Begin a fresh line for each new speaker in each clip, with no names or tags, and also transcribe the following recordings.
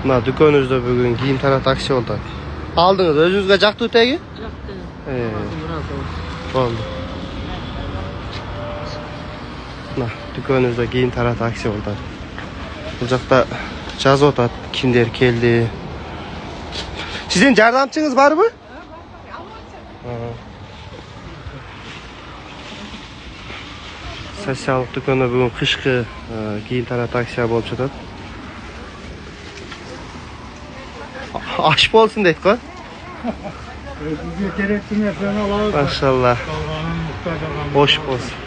Mına dükkönüzde bugün giyim taratı aksiya oldu. Aldınız özünüzge jaktı tegi?
Jaktı.
Oldu. Mına dükkönüzde giyim taratı aksiya oldu. Bu jakta жазып атат kimler keldi. Sizin jardamçınız var mı? Sotsialдык дүкөнү бүгүн кышкы кийим таратуу акция болуп жатат. Аш болсун дейт го.
Bizge керектүү нерсени алабыз.
Машалла. Бош болсун.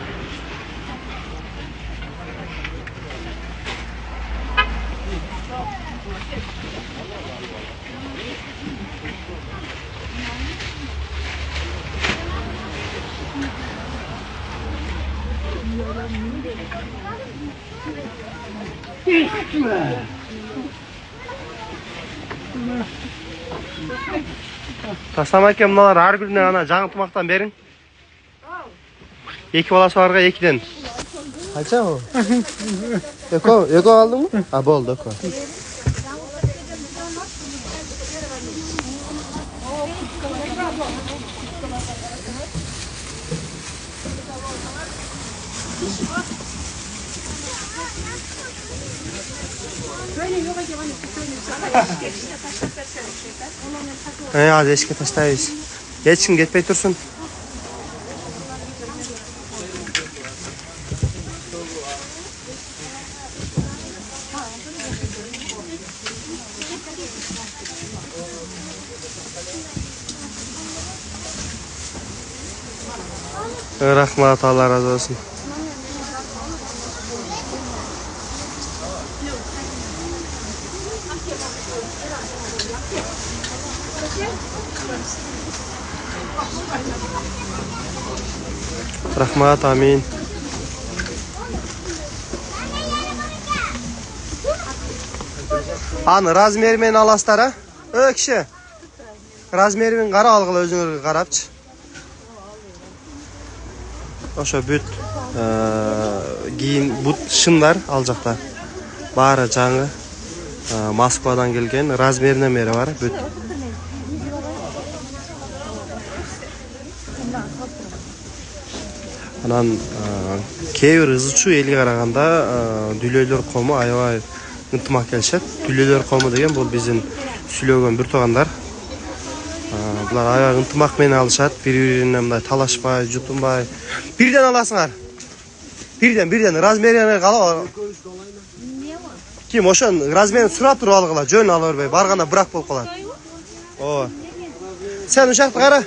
Таслама экен мыналар ар күнүнө ана жаңы тумактан бериң. Эки баласы барга экиден. Канча бу? Эко алдыңбы? А, болду, эко. Hadi eşke taştayız. Geçin gitmey dursun. Rahmat, Allah razı olsun. Rahmat, amin. Аны размермен аласыздар, а? Киши. Размермен кара алгыла өзүңөргө карапчы. Ошо бүт кийим бут шымдар ал жакта. Баары жаңы. Москвадан келген, размерine мери бар, бүт. Анан кээ бир ызычуу элге караганда дүлөйлөр кому аябай ынтымак келишет. Дүлөйлөр кому деген бул биздин сүйлөгөн бир туугандар. Булар аябай ынтымак менен алышат, бири-бирине мындай талашпай, жутунбай. Бирден аласыңар. Бирден размерine кала. Ким ошон размерин сурап туруп алгыла, жөн ала бербей, барганда бирак болуп калат. Ооба. Сен ушакты кара.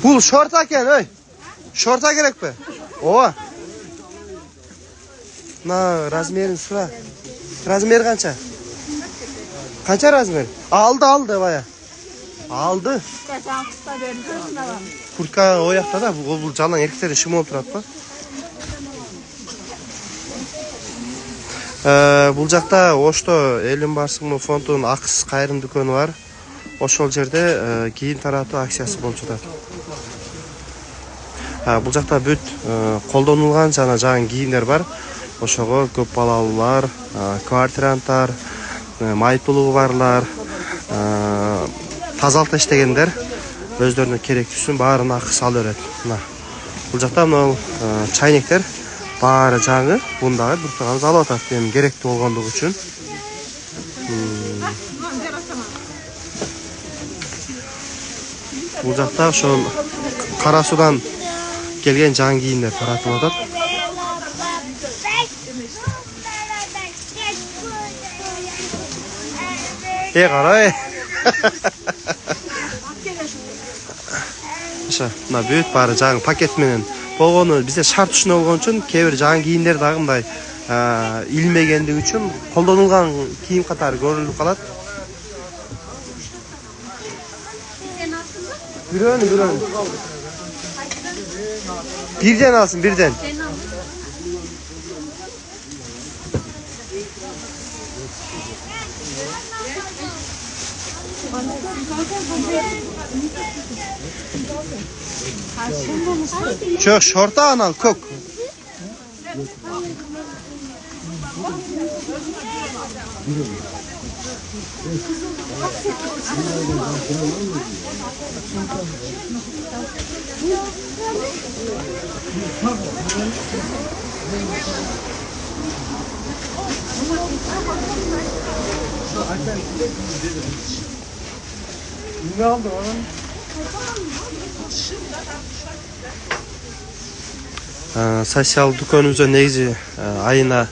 Бул шорта экен, ой. Шорта керекпи? Ооба. На размерин сура. Размер канча? Канча размер? Алды бая. Алды. Куртка оякта да, бул жалаң эркектерде шым болуп турат го. Бул жакта Ошто Элин Барсыгмы фондунун акыс кайрым дүкөнү бар. Ошол жерде кийим таратуу акциясы болуп жатат. Бул жакта бүт колдонулган жана жаңы кийимдер бар. Ошого көп балалуулар, квартиранттар, майыптуулугу барлар, тазалыкта иштегендер өздөрүнө керектүүсүн баарын акыс ала берет. Мына бул жакта мына чайнектер баары жаңы, бундагы бир тууганыбыз алып атат, эми керектүү болгондугу үчүн. Бул жакта ошол Кара Судан келген жаңы кийимдер таратылып атат. Карай. Ошо, мына бүт баары жаңы пакет менен болгону бизде шарт ушуна болгон үчүн кээ бир жаңы кийимдер дагы мындай илмегендиги үчүн колдонулган кийим катары көрүнүп калат. Бирөөнү. Бирден алсын, бирден. Çok şorta anal kok.
Ne aldı onun?
Sotsial дүкөнүбүздө негизи айына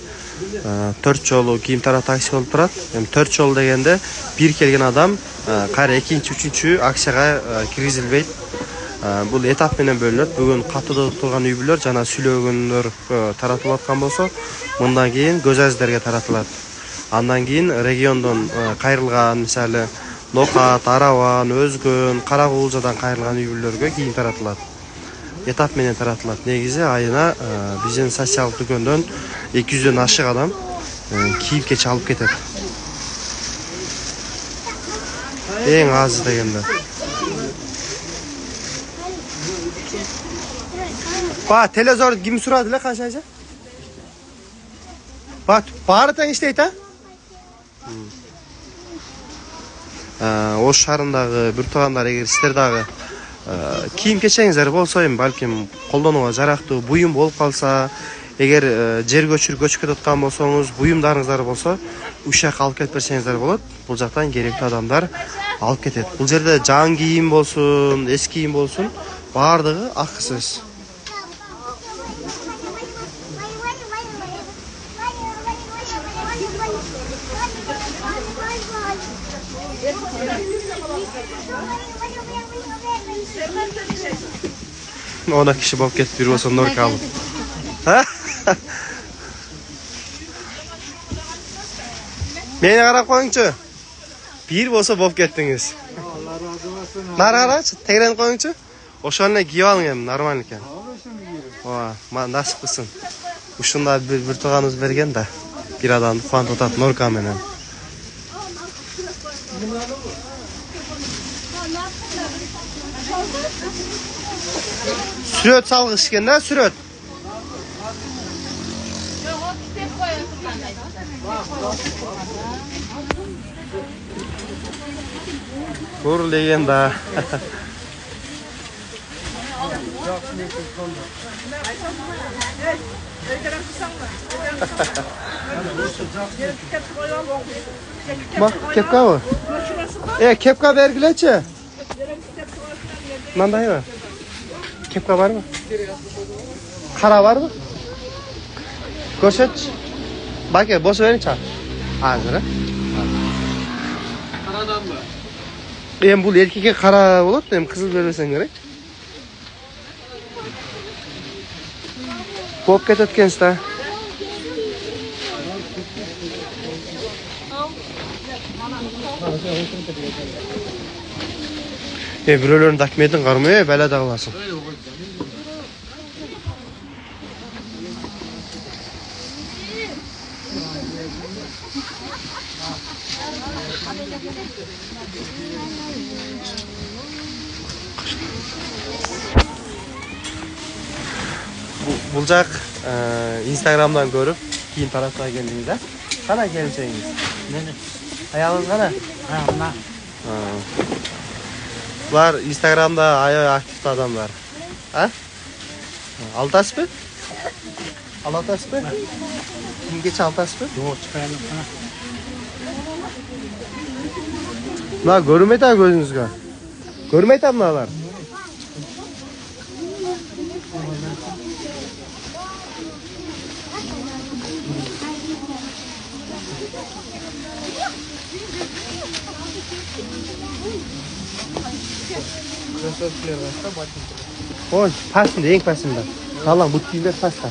4 жолу кийим тараа такси болуп турат. Эми 4 жол дегенде бир келген адам кайра экинчи, үчүнчү акчага киргизилбейт. Бул этап менен бөлүнөт. Бүгүн каттыда турган үй бүлөр жана сүйлөгөндөр таратылып аткан болсо, мындан кийин көз азиздерге таратылат. Андан кийин региондон кайрылган, мисалы Нокат, Араван, Өзгөн, Каракуулжадан кайрылган үй бүлөлөргө кийим таратылат. Этап менен таратылат. Негизи айына биздин социалдык дүкөндөн 200дөн ашык адам кийим-кечи алып кетет. Эң аз дегенде. Ба, телевизор ким сурады эле канча айча? Ба, баары тең иштейт, Ош шаарындагы бир туугандар, эгер сиздер дагы кийим кечеңиздер болсо, эми балким колдонууга жарактуу буюм болуп калса, эгер жер көчүп аткан болсоңуз, буюмдарыңыздар болсо, ушак алып кетип берсеңиздер болот. Бул жактан керектүү адамдар алып кетет. Бул жерде жаңы кийим болсун, эски кийим болсун, баардыгы акысыз. Ona kişi bok get bir olsa Nurka alın. Meni qarab qo'yingchi. Bir bo'lsa bop ketdingiz.
Allah razı olsun.
Nari qarach, tegranib qo'yingchi. O'shani kiyib oling ham normal ekan. Va, nasib qilsin. Ushunda bir tug'animiz bergan-da. Bir odamni quvontirib o'tadi Nurka bilan. Süret salgışkanda süret. Kur legenda. Bak kepka var. Kepka vergileçi. Manday mı? Kepka var mı? Kara var mı? Koşet. Bak ya, boş verin çal. Hazır ha?
Karadan mı?
Hem bu erkek'e kara olur, hem kızıl verirsen gerek. Bop ketetken sta. Biro'ların takmedin karmıyor, böyle dağılasın. Bulacak Instagram'dan görüp kiyim tarafına geldiğinizde. Kana geleceğiniz.
Ne?
Ayağınız kana?
Ha.
Bunlar Instagram'da ayağı aktif adamlar. Ha? Altas mı? Altas mı? Kim geç altas mı?
Yok çıkaralım.
La görmeydi ha gözünüzge. Görmeydi ha bunlar. Oy, pasında, en pasında. Allah'ım bu tüyler pasta.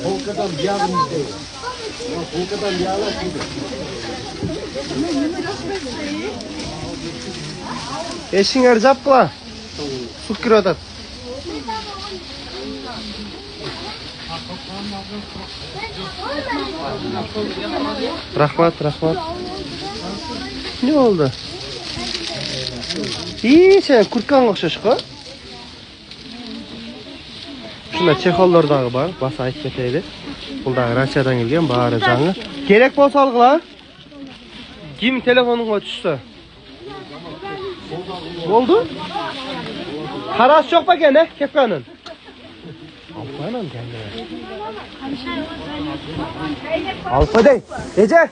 Polkadan bir yardım değil. Polkadan bir yardım değil.
Eşin zapla. Su kirodat. Rahmat. Ne oldu? İyi sen kurtkan okşaşkı. Şuna çekollar dağı var. Basa ayıp keteydi. Bu da Rusya'dan gelgen bari canlı. Gerek bolsa algıla. Kim telefonuna düştü? Oldu? Karas çok bak ne? Kepkanın. Alfanın geldi. Alfa dey. Ece.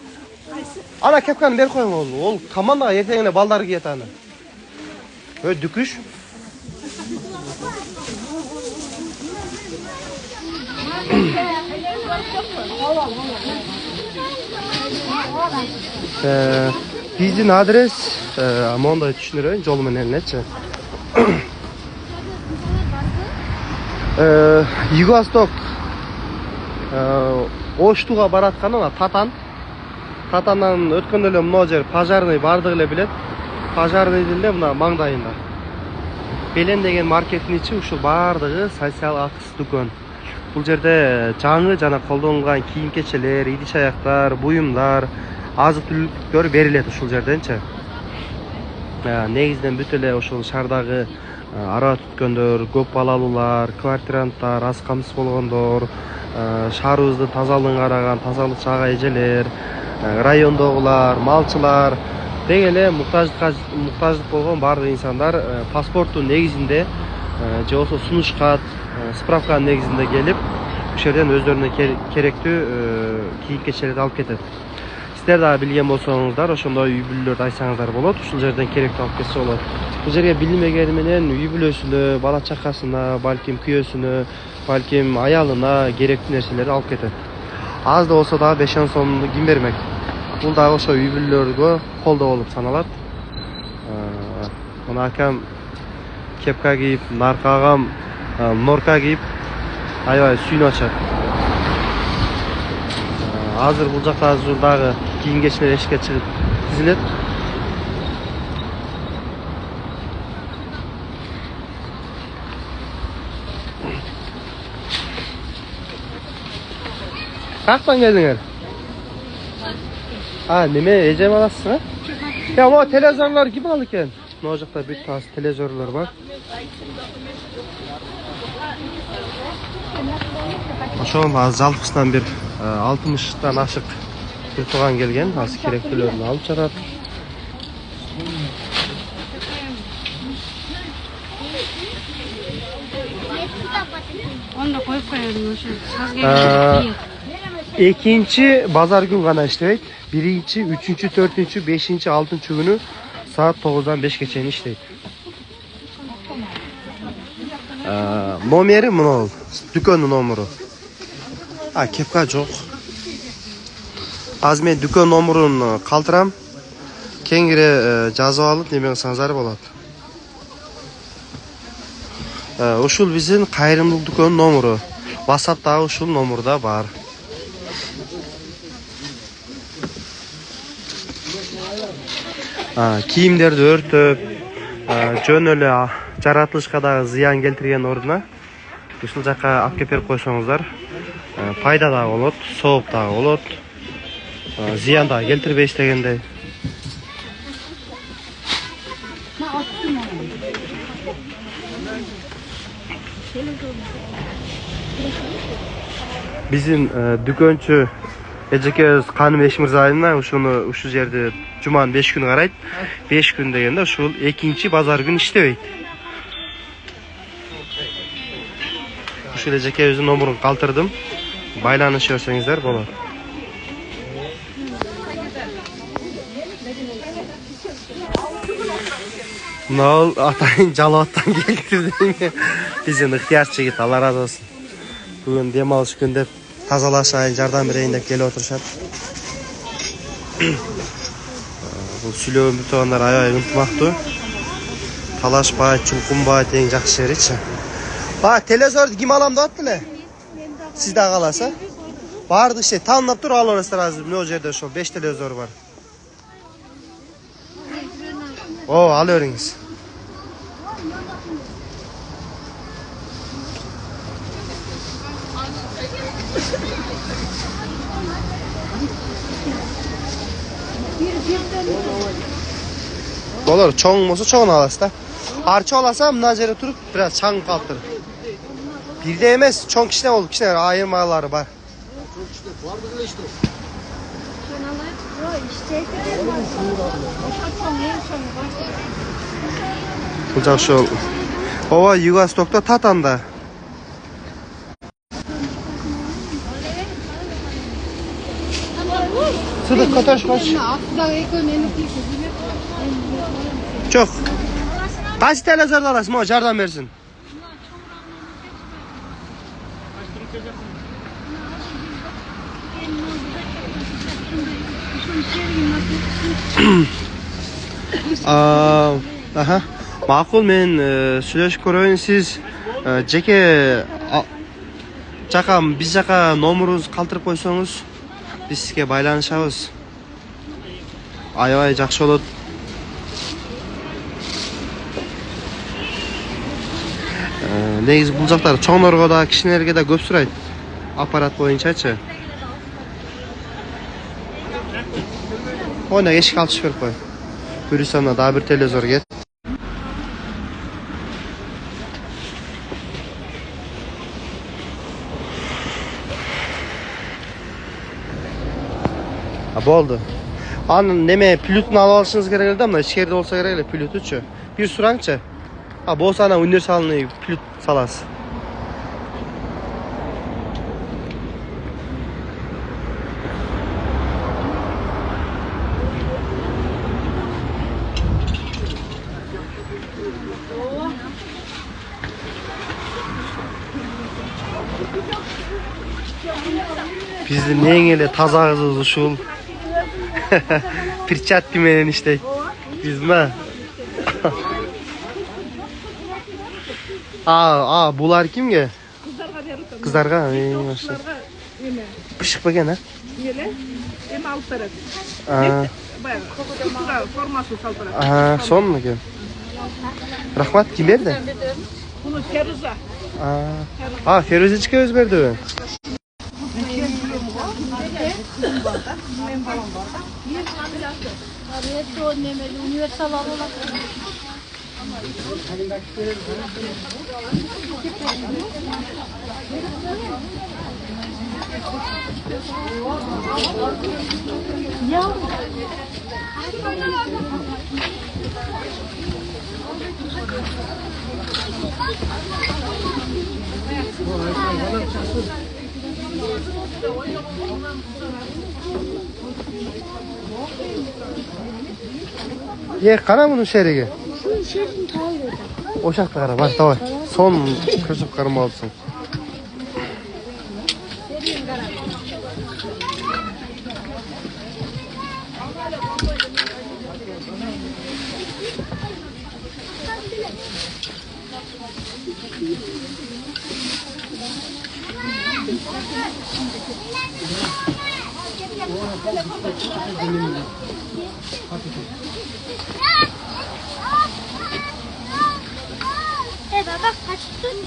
Ana kepkanı ver koyma oğlum. Ol kamanda yeteğine baldarı giyet ana. Öyle düküş. Bizden adres Amonda düşünürüm. Jolumun elinece. Yugostok Oştuğa baratkanına Tatandan ötkөн эле мына жер пожарный бардык эле билет. Пожарныйдын эле мына маңдайында. Белен деген маркеттин ичи ушул бардыгы социал акыс дүкөн. Бул жерде жаңы жана колдонулган кийим-кечелер, идиш-аяктар, буюмдар, азык-түлүктөр берилет ушул жерденчи. Негизинен бүт эле ошол шаардагы ара түткөндөр, көп балалуулар, квартиранттар, аз камсыз болгондор, шаарыбыздын тазалыгын караган тазалыкчы ага эжелер, райондогулар, малчылар деги эле муктаждык болгон баардык инсандар паспорттун негизинде же болбосо сунуш кат, справканын негизинде келип, ушул жерден өздөрүнө керектүү кийим-кечелерди алып кетет. Сиздер да билген болсоңуздар, ошондой үй бүлөлөрдү айтсаңыздар болот, ушул жерден керектүү алып кетсе болот. Бул жерге билмегени менен үй бүлөсүнө, бала чакасына, балким күйөөсүнө, балким аялына керектүү нерселерди алып кетет. Аз да болсо дагы 5 сомду ким бермек? Бул дагы ошо үй бүлөлөргө колдоо болуп саналат. Мына акам кепка кийип, наркагам норка кийип, аябай сүйүнүп атышат. Азыр бул жакта дагы кийим-кечелер эшикке чыгып тизилет. Каяктан келдиңер? Неме эжем аласыз, Я, могу телевизорлар ким алды экен? Могу жакта бүт аз телевизорлор бар. Ошол аз жалпысынан бир 60тан ашык бир тууган келген, аз керектүүлөрүн алып жатат.
Onda koyup koyalım şu.
Экинчи базар күн гана иштебейт. Биринчи, үчүнчү, төртүнчү, бешинчи, алтынчы күнү саат 9-дан 5-ке чейин иштейт. Номери мына дүкөндүн номеру. Кепка жок. Азыр мен дүкөн номерун калтырам. Кеңири жазып алып неме кылсаңыздар болот. Ушул биздин кайрымдуулук дүкөнүнүн номеру. WhatsApp'та ушул номерда бар. Кийимдерди өртөп, жөн эле жаратылышка дагы зыян келтирген ордуна ушул жака алып кеп берип койсоңуздар, пайда дагы болот, сооп дагы болот, зыян дагы келтирбейс дегендей. Биздин дүкөнчү эжекебиз Каным Эшмырзайына ушул жерде жуманын 5 күнү карайт. 5 күн дегенде ушул экинчи базар күн иштебейт. Ушул эжекебиздин номерун калтырдым. Байланышып берсеңиздер болот. Нол атайын жалааттан келтирди. Биздин ыктыярчы жигит, Алла разы болсун. Бүгүн дем алыш күн деп тазалашайын, жардам берейин деп келип отурушат. Бул сүйлөгөн бүт туугандар аябай ынтымактуу. Талашпайт, чулкунбайт, эң жакшы жеричи. Телевизорду ким алам деп атты эле? Сиз да каласа? Баардык иши таанып туруп алып бересиздер азыр. Мына жерде ошол 5 телевизор бар. Алып бериңиз. Olur, çoğun olsa çoğunu alasın da. Arça olasa mına yere turup biraz çan kalktır. Bir de emez, çoğun kişine oldu, kişine ayırmaları var.
Var mı işte?
Bulacak şu oldu. Ova Yugostok'ta Tatan'da. Sıdık kotaş koş. Çok. Kaç TL zarda alasın o jardan versin. Aha. Ma'qul, men söyleshib ko'rayin, siz jaka biz jaqa nomeringizni qoldirib qo'ysangiz, biz sizga baylanishamiz. Ayoy yaxshi bo'ladi. Negiz bu jaqlar cho'nglarga da, kishilarga da ko'p so'raydi. Apparat bo'yicha-chi. Oyna eshik ochib berib qo'y. Buyursanlar, daha bir televizor get. Bo'ldi. Ani nima pilotni olib olishingiz kerak edi, mana ichkarida bo'lsa kerak edi pilotchi. Bir surangchi. Ha, bo'lsa ana universalniy pilot salasiz. Bizde neyinle tazağızız uşul. Pirçat demenen işte. Bizme. Bular kimge? Kızlarga. Pışık bakın ha.
Nele? Hem alt taraf. Forması sal taraf.
Son mu ki? Rahmat kim verdi?
Bunu Feruza.
Feruze çıkıyor özberdi.
Universal olarak.
Ye, qana bunun şerigi. Oşaqda qara, bak davay. Son ko'chib qarama olsin.
Bak kaçtın.